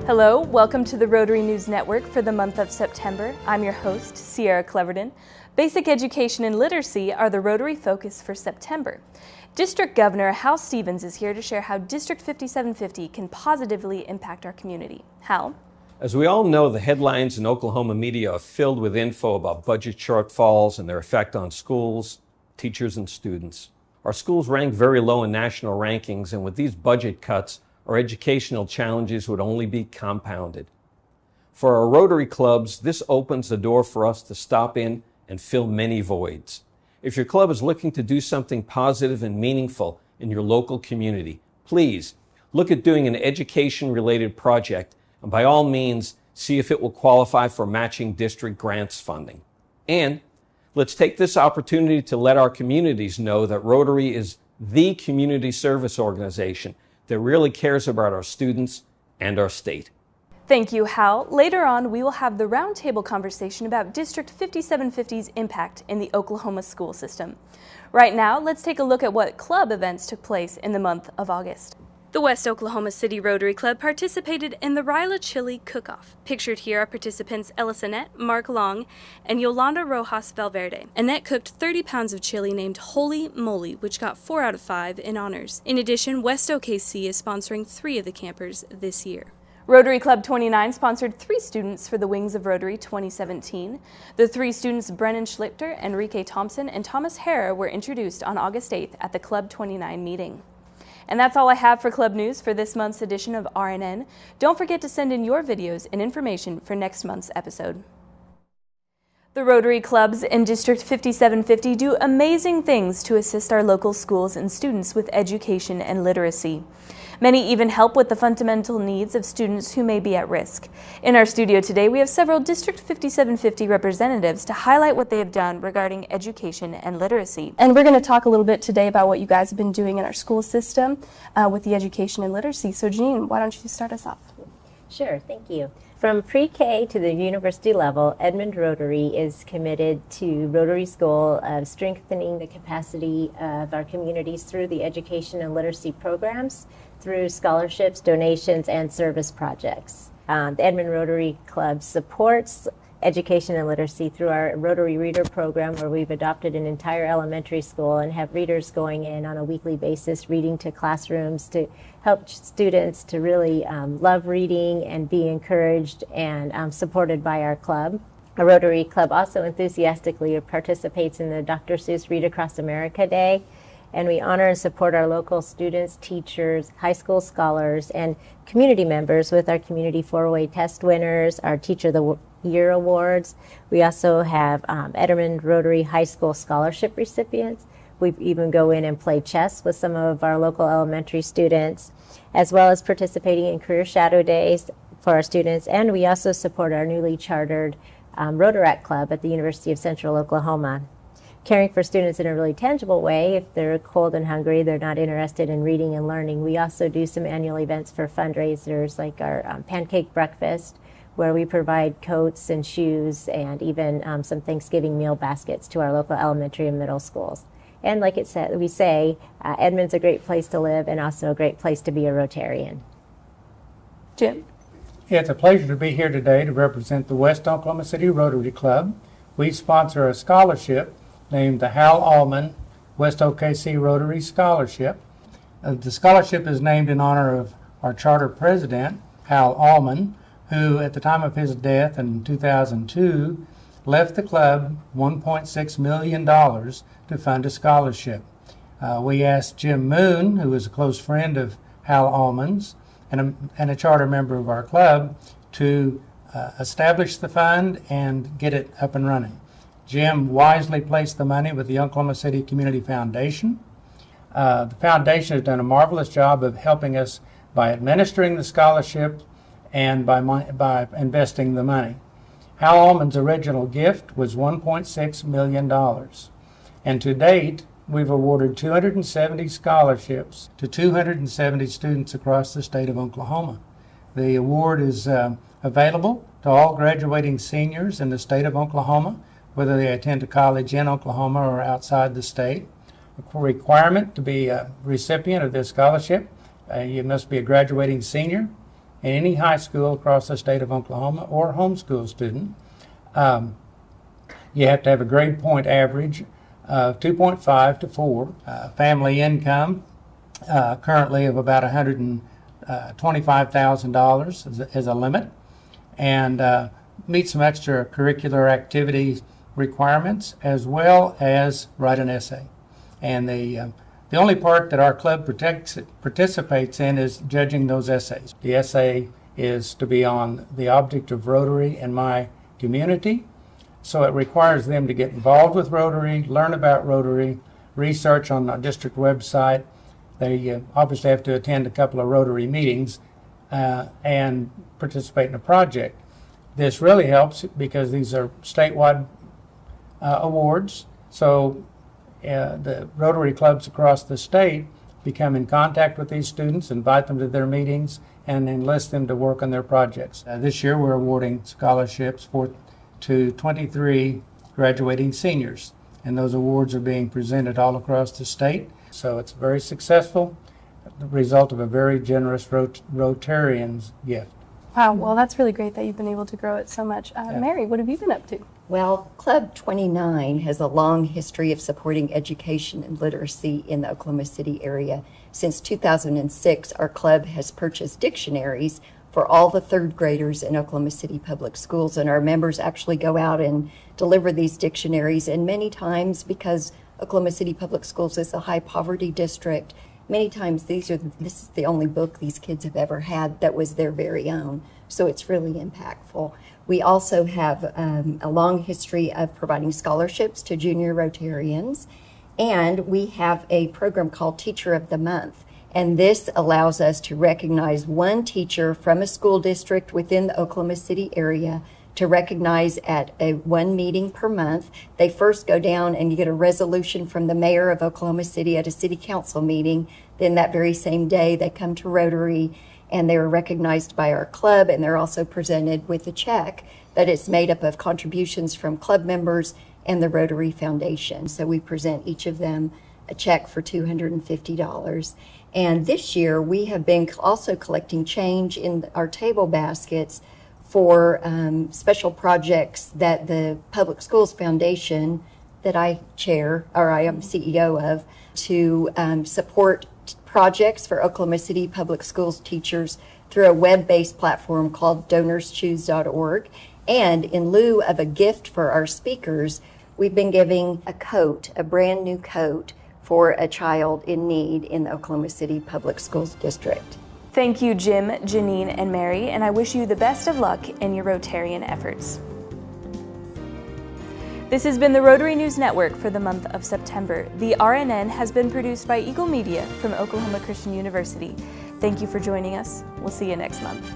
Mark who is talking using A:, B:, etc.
A: Hello, welcome to the Rotary News Network for the month of September. I'm your host, Sierra Cleverton. Basic education and literacy are the Rotary focus for September. District Governor Hal Stevens is here to share how District 5750 can positively impact our community. Hal?
B: As we all know, the headlines in Oklahoma media are filled with info about budget shortfalls and their effect on schools, teachers, and students. Our schools rank very low in national rankings, and with these budget cuts, our educational challenges would only be compounded. For our Rotary clubs, this opens the door for us to stop in and fill many voids. If your club is looking to do something positive and meaningful in your local community, please look at doing an education-related project, and by all means, see if it will qualify for matching district grants funding. And let's take this opportunity to let our communities know that Rotary is the community service organization that really cares about our students and our state.
A: Thank you, Hal. Later on, we will have the roundtable conversation about District 5750's impact in the Oklahoma school system. Right now, let's take a look at what club events took place in the month of August. The West Oklahoma City Rotary Club participated in the Ryla Chili Cook-Off. Pictured here are participants Ellis Annette, Mark Long, and Yolanda Rojas Valverde. Annette cooked 30 pounds of chili named Holy Moly, which got 4 out of 5 in honors. In addition, West OKC is sponsoring 3 of the campers this year. Rotary Club 29 sponsored 3 students for the Wings of Rotary 2017. The 3 students, Brennan Schlichter, Enrique Thompson, and Thomas Herrera, were introduced on August 8th at the Club 29 meeting. And that's all I have for Club News for this month's edition of RNN. Don't forget to send in your videos and information for next month's episode. The Rotary Clubs in District 5750 do amazing things to assist our local schools and students with education and literacy. Many even help with the fundamental needs of students who may be at risk. In our studio today, we have several District 5750 representatives to highlight what they have done regarding education and literacy. And we're going to talk a little bit today about what you guys have been doing in our school system with the education and literacy. So Jean, why don't you start us off?
C: Sure, thank you. From pre-K to the university level, Edmond Rotary is committed to Rotary's goal of strengthening the capacity of our communities through the education and literacy programs, through scholarships, donations, and service projects. The Edmond Rotary Club supports education and literacy through our Rotary Reader program, where we've adopted an entire elementary school and have readers going in on a weekly basis, reading to classrooms to help students to really love reading and be encouraged and supported by our club. Our Rotary Club also enthusiastically participates in the Dr. Seuss Read Across America Day, and we honor and support our local students, teachers, high school scholars, and community members with our Community 4-Way Test winners, our Teacher of the Year awards. We also have Edmond Rotary High School scholarship recipients. We even go in and play chess with some of our local elementary students, as well as participating in Career Shadow Days for our students. And we also support our newly chartered Rotaract Club at the University of Central Oklahoma. Caring for students in a really tangible way. If they're cold and hungry, they're not interested in reading and learning. We also do some annual events for fundraisers, like our pancake breakfast, where we provide coats and shoes and even some Thanksgiving meal baskets to our local elementary and middle schools. And like it said, we say, Edmond's a great place to live and also a great place to be a Rotarian.
A: Jim?
D: Yeah, it's a pleasure to be here today to represent the West Oklahoma City Rotary Club. We sponsor a scholarship named the Hal Allman West OKC Rotary Scholarship. The scholarship is named in honor of our charter president, Hal Allman, who at the time of his death in 2002 left the club $1.6 million to fund a scholarship. We asked Jim Moon, who is a close friend of Hal Allman's and a charter member of our club, to establish the fund and get it up and running. Jim wisely placed the money with the Oklahoma City Community Foundation. The foundation has done a marvelous job of helping us by administering the scholarship and by investing the money. Hal Allman's original gift was $1.6 million. And to date, we've awarded 270 scholarships to 270 students across the state of Oklahoma. The award is available to all graduating seniors in the state of Oklahoma, whether they attend a college in Oklahoma or outside the state. A requirement to be a recipient of this scholarship, you must be a graduating senior in any high school across the state of Oklahoma or homeschool student. You have to have a grade point average of 2.5 to 4, family income currently of about $125,000 as a limit, and meet some extracurricular activity requirements, as well as write an essay. And the only part that our club participates in is judging those essays. The essay is to be on the object of Rotary in my community, so it requires them to get involved with Rotary, learn about Rotary, research on the district website. They obviously have to attend a couple of Rotary meetings and participate in a project. This really helps because these are statewide awards, so the Rotary clubs across the state become in contact with these students, invite them to their meetings, and enlist them to work on their projects. This year we're awarding scholarships to 23 graduating seniors, and those awards are being presented all across the state. So it's very successful, the result of a very generous Rotarian's gift.
A: Wow, well, that's really great that you've been able to grow it so much. Mary, what have you been up to?
E: Well, Club 29 has a long history of supporting education and literacy in the Oklahoma City area. Since 2006, our club has purchased dictionaries for all the third graders in Oklahoma City Public Schools, and our members actually go out and deliver these dictionaries, and many times, because Oklahoma City Public Schools is a high poverty district, many times this is the only book these kids have ever had that was their very own, so it's really impactful. We also have a long history of providing scholarships to junior Rotarians, and we have a program called Teacher of the Month. And this allows us to recognize one teacher from a school district within the Oklahoma City area to recognize at one meeting per month. They first go down and you get a resolution from the mayor of Oklahoma City at a city council meeting. Then that very same day they come to Rotary and they're recognized by our club, and they're also presented with a check that is made up of contributions from club members and the Rotary Foundation. So we present each of them a check for $250. And this year we have been also collecting change in our table baskets for special projects that the Public Schools Foundation that I chair, or I am CEO of, to support projects for Oklahoma City Public Schools teachers through a web-based platform called DonorsChoose.org. And in lieu of a gift for our speakers, we've been giving a coat, a brand new coat, for a child in need in the Oklahoma City Public Schools District.
A: Thank you, Jim, Janine, and Mary, and I wish you the best of luck in your Rotarian efforts. This has been the Rotary News Network for the month of September. The RNN has been produced by Eagle Media from Oklahoma Christian University. Thank you for joining us. We'll see you next month.